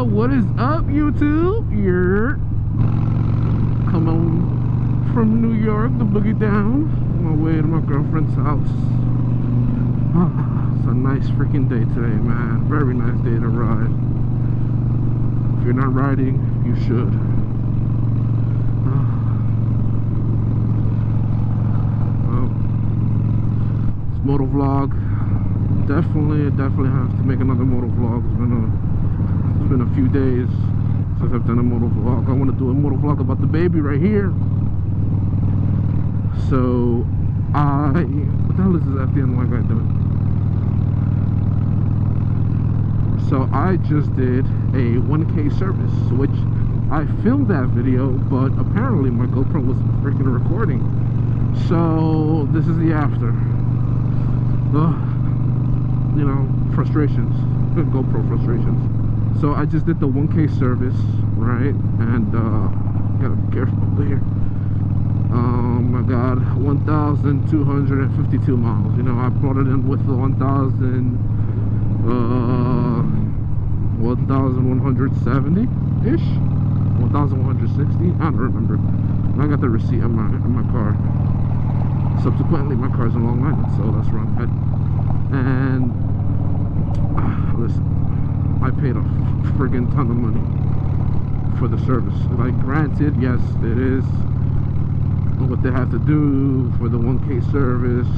What is up, YouTube? You're coming from New York to boogie down on my way to my girlfriend's house. It's a nice freaking day today, man. Very nice day to ride. If you're not riding, you should. Well, this moto vlog. Definitely have to make another moto vlog. It's been a few days since I've done a moto vlog. I want to do a moto vlog about the baby right here. So what the hell is this FDNY guy doing? So I just did a 1K service, which I filmed that video, but apparently my GoPro was freaking recording. So this is the after. You know, frustrations, GoPro frustrations. So I just did the 1K service, right? And gotta be careful over here. Oh my god, 1,252 miles. You know, I brought it in with the 1,170 ish, 1,160. I don't remember. I got the receipt on my car. Subsequently, my car's in Long Island, so that's where I'm headed. And listen, I paid a friggin' ton of money for the service. Like, granted, yes, it is what they have to do for the 1K service,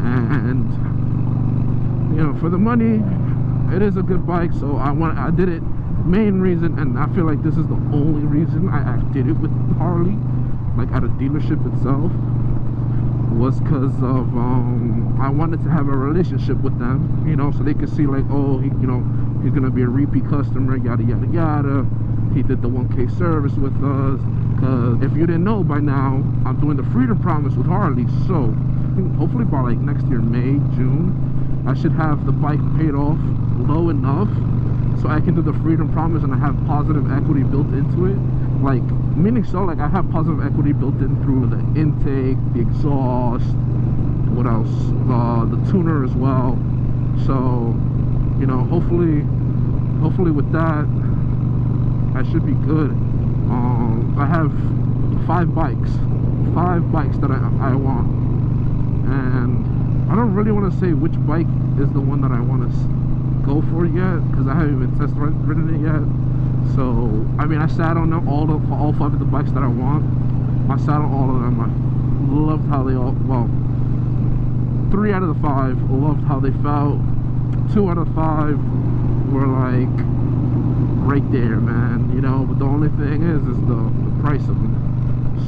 and you know, for the money, it is a good bike. So I did it. Main reason, and I feel like this is the only reason I did it with Harley, like at a dealership itself, was because of I wanted to have a relationship with them, you know, so they could see like, oh, you know, he's gonna be a repeat customer, yada yada yada. He did the 1K service with us. Because if you didn't know by now, I'm doing the Freedom Promise with Harley. So hopefully by like next year, May, June, I should have the bike paid off low enough so I can do the Freedom Promise and I have positive equity built into it. Like, meaning so, like, I have positive equity built in through the intake, the exhaust, what else, the tuner as well. So, you know, hopefully with that, I should be good. I have 5 bikes that I want, and I don't really want to say which bike is the one that I want to go for yet, because I haven't even test ridden it yet. So I mean, I sat on all 5 of the bikes that I want. I sat on all of them. I loved how they all, well, 3 out of the 5 loved how they felt. 2 out of 5 were like right there, man, you know. But the only thing is the price of them.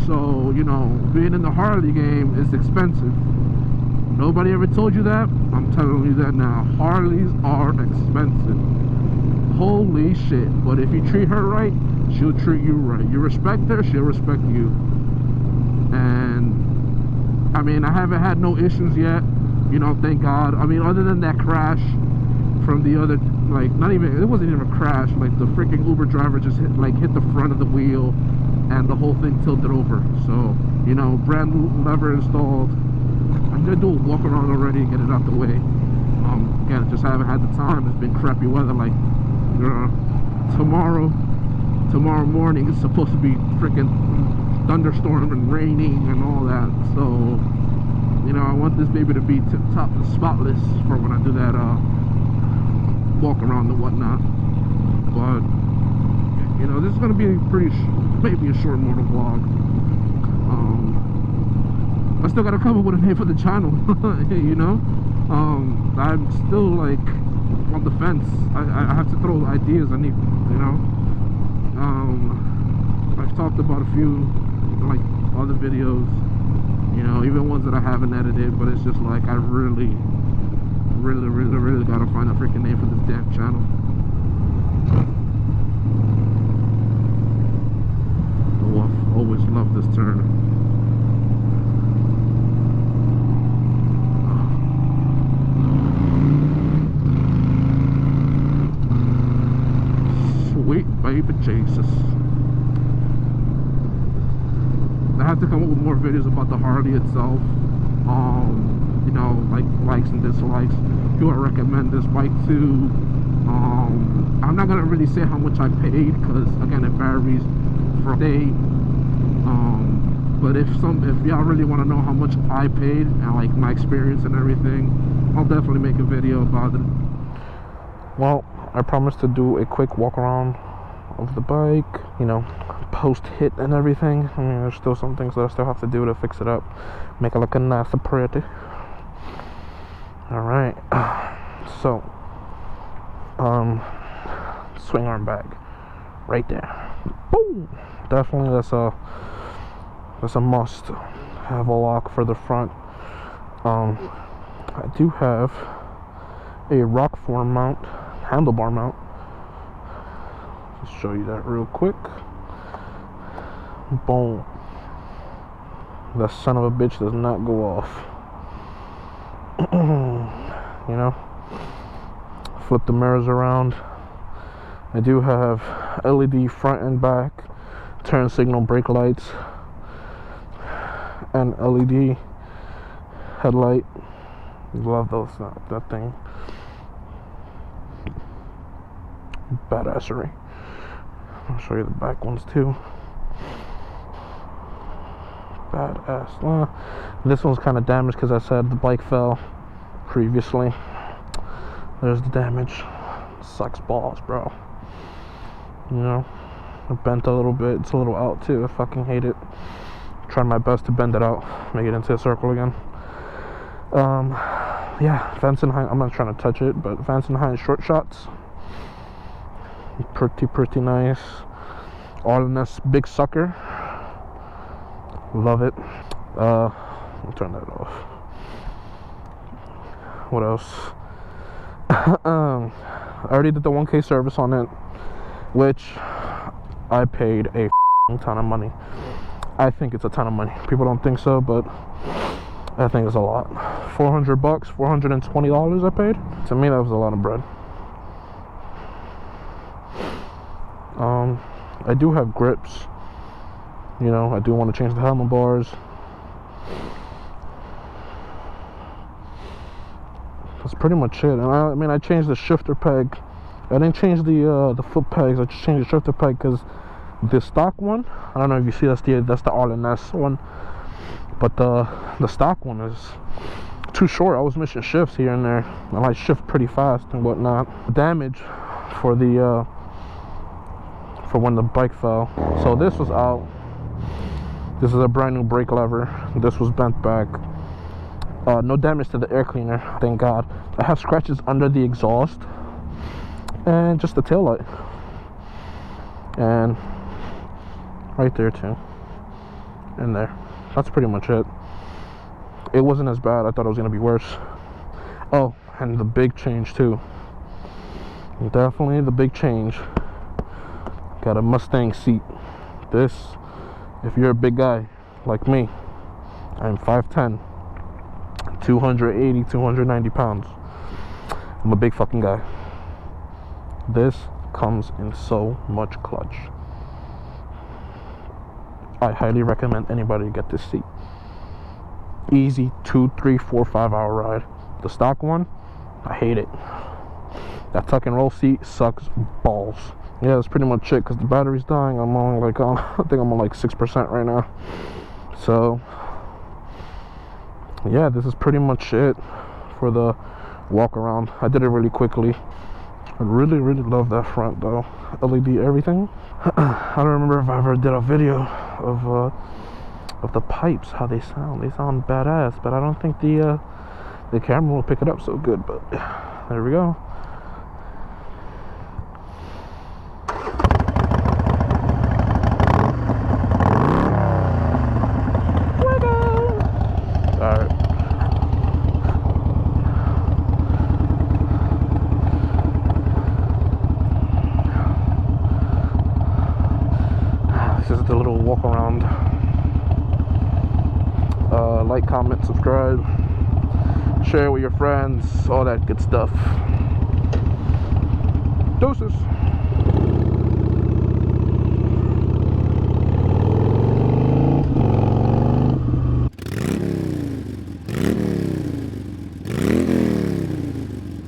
So, you know, being in the Harley game is expensive. Nobody ever told you that. I'm telling you that now. Harleys are expensive. Holy shit. But if you treat her right, she'll treat you right. You respect her, she'll respect you. And I mean, I haven't had no issues yet, you know, thank God. I mean, other than that crash from the other, like, not even, it wasn't even a crash, like the freaking Uber driver just hit the front of the wheel and the whole thing tilted over. So, you know, brand new lever installed. I'm gonna do a walk around already and get it out the way. Again, just haven't had the time. It's been crappy weather. Like, tomorrow morning it's supposed to be freaking thunderstorm and raining and all that. So, you know, I want this baby to be tip top and spotless for when I do that walk around and whatnot. But you know, this is gonna be maybe a short motor vlog. I still gotta come up with a name for the channel. You know, I'm still like on the fence. I have to throw ideas. I need, you know, I've talked about a few like other videos, you know, even ones that I haven't edited, but it's just like I really gotta find a freaking name for this damn channel. Oh, I've always loved this turn. Sweet baby Jesus. I have to come up with more videos about the Harley itself. You know, like likes and dislikes, who I recommend this bike to, I'm not gonna really say how much I paid because again it varies from day. But if y'all really want to know how much I paid and like my experience and everything, I'll definitely make a video about it. Well, I promised to do a quick walk around of the bike, you know, post hit and everything. I mean, there's still some things that I still have to do to fix it up, make it look a nice and pretty. All right, so swing arm bag right there. Boom. Definitely that's a must. Have a lock for the front. I do have a rock form mount, handlebar mount. Let's show you that real quick. Boom. That son of a bitch does not go off. You know, flip the mirrors around. I do have LED front and back, turn signal brake lights, and LED headlight. Love those, that thing. Badassery. I'll show you the back ones too. Badass. This one's kind of damaged because I said the bike fell previously. There's the damage. Sucks balls, bro. You know, it bent a little bit. It's a little out too. I fucking hate it. Trying my best to bend it out, make it into a circle again. Yeah, Vance and Hines. I'm not trying to touch it, but Vance and Hines short shots. Pretty nice. All in this big sucker. Love it. I'll turn that off. What else? I already did the 1K service on it, which I paid a ton of money. I think it's a ton of money. People don't think so, but I think it's a lot. $400, $420 I paid. To me, that was a lot of bread. I do have grips. You know, I do want to change the handlebars. That's pretty much it. And I mean, I changed the shifter peg. I didn't change the foot pegs. I just changed the shifter peg because the stock one, I don't know if you see, that's the all-in-S one, but the stock one is too short. I was missing shifts here and there, and I shift pretty fast and whatnot. Damage for the for when the bike fell. So this was out. This is a brand new brake lever. This was bent back. No damage to the air cleaner, thank God. I have scratches under the exhaust and just the tail light, and right there too, and there. That's pretty much it. It wasn't as bad. I thought it was gonna be worse. Oh, and the big change too. Definitely the big change. Got a Mustang seat. This, if you're a big guy like me, I'm 5'10", 280, 290 pounds. I'm a big fucking guy. This comes in so much clutch. I highly recommend anybody get this seat. Easy 2, 3, 4, 5 hour ride. The stock one, I hate it. That tuck and roll seat sucks balls. Yeah, that's pretty much it because the battery's dying. I'm on like I think I'm on like 6% right now. So yeah, this is pretty much it for the walk around. I did it really quickly. I really love that front though. LED everything. I don't remember if I ever did a video of the pipes, how they sound. They sound badass, but I don't think the camera will pick it up so good. But there we go. The little walk around. Like, comment, subscribe, share with your friends, all that good stuff. Doses.